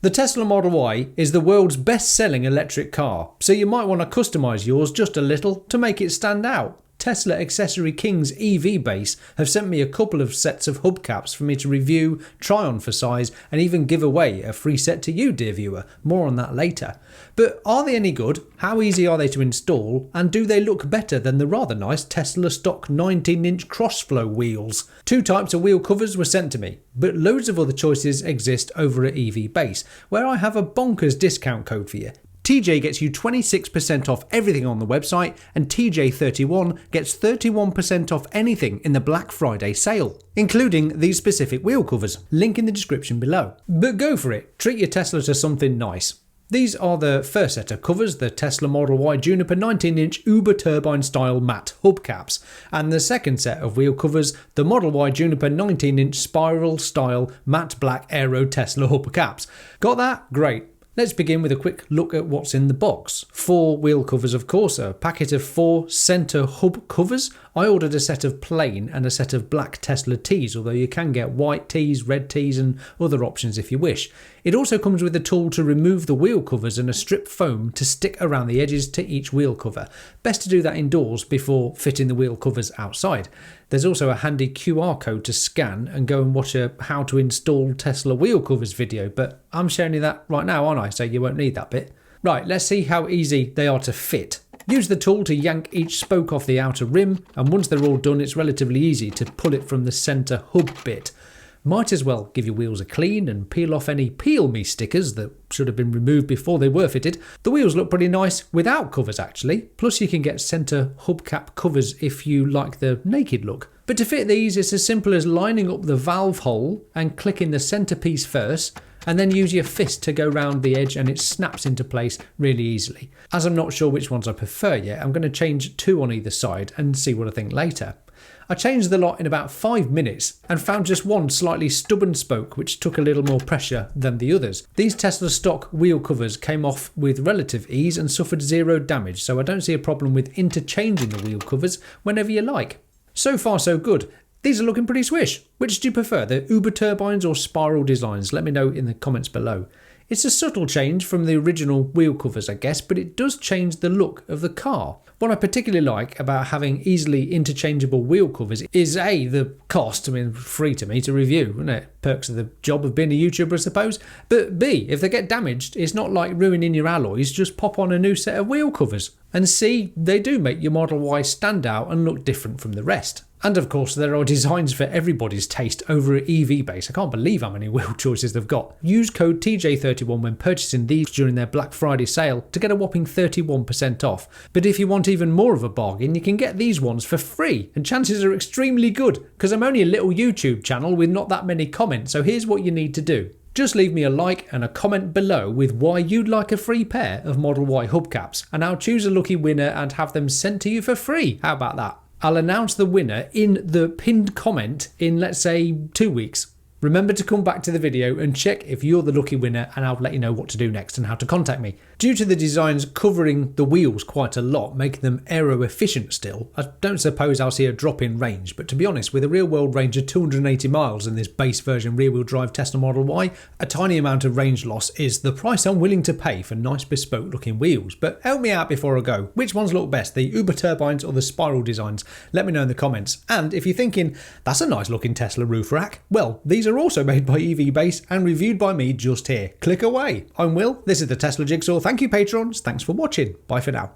The Tesla Model Y is the world's best-selling electric car, so you might want to customise yours just a little to make it stand out. Tesla Accessory King's EV Base have sent me a couple of sets of hubcaps for me to review, try on for size, and even give away a free set to you, dear viewer. More on that later. But are they any good? How easy are they to install? And do they look better than the rather nice Tesla stock 19-inch Crossflow wheels? Two types of wheel covers were sent to me, but loads of other choices exist over at EV Base, where I have a bonkers discount code for you. TJ gets you 26% off everything on the website, and TJ31 gets 31% off anything in the Black Friday sale, including these specific wheel covers. Link in the description below. But go for it, treat your Tesla to something nice. These are the first set of covers, the Tesla Model Y Juniper 19-inch Überturbine Style Matte hubcaps, and the second set of wheel covers, the Model Y Juniper 19-inch Spiral Style Matte Black Aero Tesla hubcaps. Got that? Great. Let's begin with a quick look at what's in the box. 4 wheel covers, of course, a packet of 4 centre hub covers. I ordered a set of plain and a set of black Tesla tees, although you can get white tees, red tees and other options if you wish. It also comes with a tool to remove the wheel covers and a strip foam to stick around the edges to each wheel cover. Best to do that indoors before fitting the wheel covers outside. There's also a handy QR code to scan and go and watch a how to install Tesla wheel covers video, but I'm showing you that right now, aren't I? So you won't need that bit. Right, let's see how easy they are to fit. Use the tool to yank each spoke off the outer rim, and once they're all done, it's relatively easy to pull it from the centre hub bit. Might as well give your wheels a clean and peel off any Peel Me stickers that should have been removed before they were fitted. The wheels look pretty nice without covers actually, plus you can get centre hubcap covers if you like the naked look. But to fit these, it's as simple as lining up the valve hole and clicking the centre piece first, and then use your fist to go round the edge and it snaps into place really easily. As I'm not sure which ones I prefer yet, I'm going to change 2 on either side and see what I think later. I changed the lot in about 5 minutes and found just one slightly stubborn spoke which took a little more pressure than the others. These Tesla stock wheel covers came off with relative ease and suffered 0 damage, so I don't see a problem with interchanging the wheel covers whenever you like. So far so good. These are looking pretty swish. Which do you prefer, the Überturbines or spiral designs? Let me know in the comments below. It's a subtle change from the original wheel covers, I guess, but it does change the look of the car. What I particularly like about having easily interchangeable wheel covers is A, the cost, free to me to review, isn't it? Perks of the job of being a YouTuber, I suppose. But B, if they get damaged, it's not like ruining your alloys, just pop on a new set of wheel covers. And C, they do make your Model Y stand out and look different from the rest. And of course, there are designs for everybody's taste over at EV Base. I can't believe how many wheel choices they've got. Use code TJ31 when purchasing these during their Black Friday sale to get a whopping 31% off. But if you want even more of a bargain, you can get these ones for free. And chances are extremely good, because I'm only a little YouTube channel with not that many comments. So here's what you need to do. Just leave me a like and a comment below with why you'd like a free pair of Model Y hubcaps, and I'll choose a lucky winner and have them sent to you for free. How about that? I'll announce the winner in the pinned comment in, let's say, 2 weeks. Remember to come back to the video and check if you're the lucky winner, and I'll let you know what to do next and how to contact me. Due to the designs covering the wheels quite a lot, making them aero-efficient still, I don't suppose I'll see a drop in range, but to be honest, with a real-world range of 280 miles in this base version rear-wheel drive Tesla Model Y, a tiny amount of range loss is the price I'm willing to pay for nice bespoke looking wheels. But help me out before I go. Which ones look best, the Überturbines or the spiral designs? Let me know in the comments. And if you're thinking, that's a nice looking Tesla roof rack, well, these are also made by EV Base and reviewed by me just here. Click away. I'm Will, this is the Tesla Jigsaw. Thank you patrons, thanks for watching. Bye for now.